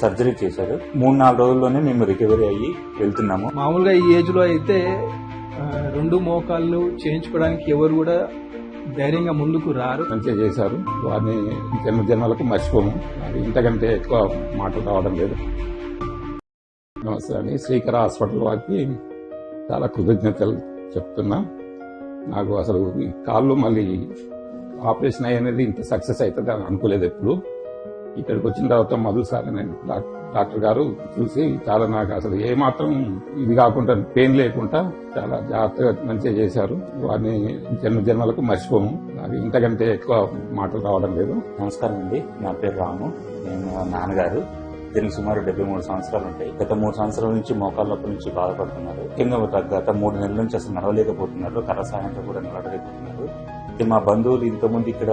Surgery చేశారు. 3-4 రోజుల్లోనే మేము రికవరీ అయ్యి వెళ్తున్నాము. మామూలుగా ఈ ఏజ్ లో అయితే 2 మోకాళ్ళు చేయించుకోవడానికి ఎవరు కూడా ధైర్యంగా ముందుకు రారు. మంచిగా చేశారు. వారిని జన్మలకు మర్చిపోము. అది ఇంతకంటే ఎక్కువ మాటలు రావడం లేదు. నమస్తే అండి. శ్రీకర హాస్పిటల్ వారికి చాలా కృతజ్ఞతలు చెప్తున్నా. నాకు అసలు ఈ కాళ్ళు మళ్ళీ ఆపరేషన్ అయ్యేది ఇంత సక్సెస్ అవుతుంది అని అనుకోలేదు ఎప్పుడు. ఇక్కడికి వచ్చిన తర్వాత మొదలు సార్ డాక్టర్ గారు చూసి చాలా నాకు అసలు ఏమాత్రం ఇది కాకుండా పెయిన్ లేకుండా చాలా జాగ్రత్తగా మంచిగా చేశారు. వారిని జన్మలకు మర్చిపోము. నాకు ఇంతకంటే ఎక్కువ మాటలు రావడం లేదు. నమస్కారం అండి. నా పేరు రాము. నేను నాన్నగారు. దీనికి సుమారు 73 సంవత్సరాలు ఉంటాయి. గత 3 సంవత్సరాల నుంచి మోకాళ్ళ నొప్పి నుంచి బాధపడుతున్నారు. ముఖ్యంగా గత 3 నెలల నుంచి అసలు నడవలేకపోతున్నారు. కర్ర సాయంతో కూడా నడవలేకపోతున్నారు. మా బంధువులు ఇంతకుముందు ఇక్కడ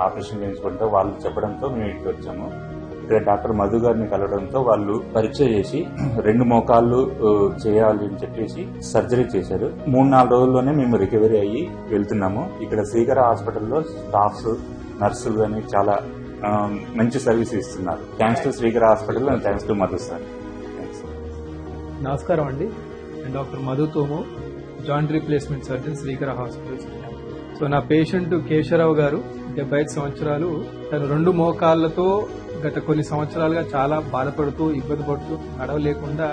ఆపరేషన్ చేయించుకుంటే వాళ్ళు చెప్పడంతో మేము ఇక్కడికి వచ్చాము. ఇక్కడ డాక్టర్ మధు గారిని కలవడంతో వాళ్ళు పరీక్ష చేసి 2 మోకాళ్ళు చేయాలి అని చెప్పేసి సర్జరీ చేశారు. 3-4 రోజుల్లోనే మేము రికవరీ అయ్యి వెళ్తున్నాము. ఇక్కడ శ్రీకర హాస్పిటల్లో స్టాఫ్స్, నర్సులు అని చాలా మంచి సర్వీస్ ఇస్తున్నారు. Thanks to Srikara hospital and thanks to Madhu sir. నమస్కారం అండి. నేను doctor Madhu Thomu, joint replacement surgeon, Srikara hospital. So నా పేషెంట్ కేశవరావు గారు, 75 సంవత్సరాలు. తను 2 మోకాళ్లతో గత కొన్ని సంవత్సరాలుగా చాలా బాధపడుతూ ఇబ్బంది పడుతూ నడవలేకుండా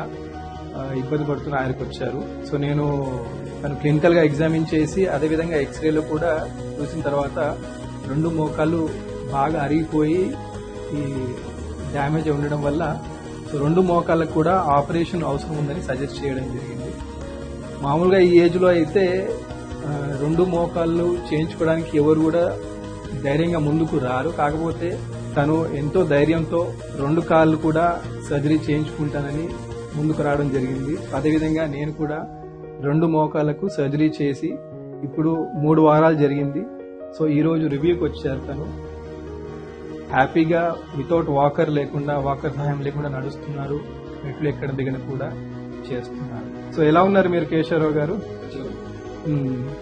ఇబ్బంది పడుతున్న ఆయనకు వచ్చారు. సో నేను తను క్లినికల్ గా ఎగ్జామిన్ చేసి అదేవిధంగా ఎక్స్రేలో కూడా చూసిన తర్వాత 2 మోకాళ్ళు బాగా అరిగిపోయి ఈ డ్యామేజ్ ఉండడం వల్ల సో 2 మోకాళ్ళకు కూడా ఆపరేషన్ అవసరం ఉందని సజెస్ట్ చేయడం జరిగింది. మామూలుగా ఈ ఏజ్ లో అయితే 2 మోకాళ్ళు చేయించుకోవడానికి ఎవరు కూడా ధైర్యంగా ముందుకు రారు. కాకపోతే తను ఎంతో ధైర్యంతో 2 కాళ్ళు కూడా సర్జరీ చేయించుకుంటానని ముందుకు రావడం జరిగింది. అదేవిధంగా నేను కూడా 2 మోకాళ్లకు సర్జరీ చేసి ఇప్పుడు 3 వారాలు జరిగింది. సో ఈ రోజు రివ్యూకి వచ్చారు. తను హ్యాపీగా వితౌట్ వాకర్ సహాయం లేకుండా నడుస్తున్నారు. మెట్లు ఎక్కడ దిగన కూడా చేస్తున్నారు. సో ఎలా ఉన్నారు మీరు కేశవరావు గారు?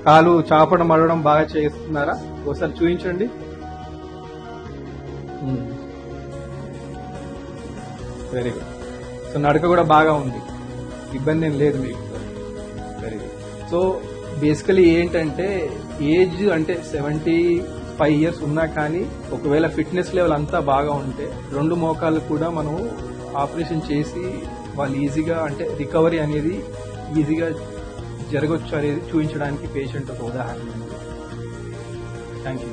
కాలు చాపడం మడవడం బాగా చేస్తున్నారా? ఒకసారి చూపించండి. Very good. సో నడక కూడా బాగా ఉంది, ఇబ్బంది ఏం లేదు మీకు. Very good. సో బేసికలీ ఏంటంటే ఏజ్ అంటే 75 ఇయర్స్ ఉన్నా కానీ ఒకవేళ ఫిట్నెస్ లెవెల్ అంతా బాగా ఉంటే 2 మోకాళ్ళు కూడా మనం ఆపరేషన్ చేసి వాళ్ళు ఈజీగా అంటే రికవరీ అనేది ఈజీగా జరగొచ్చు అనేది చూపించడానికి పేషెంట్ ఒక ఉదాహరణ. Thank you.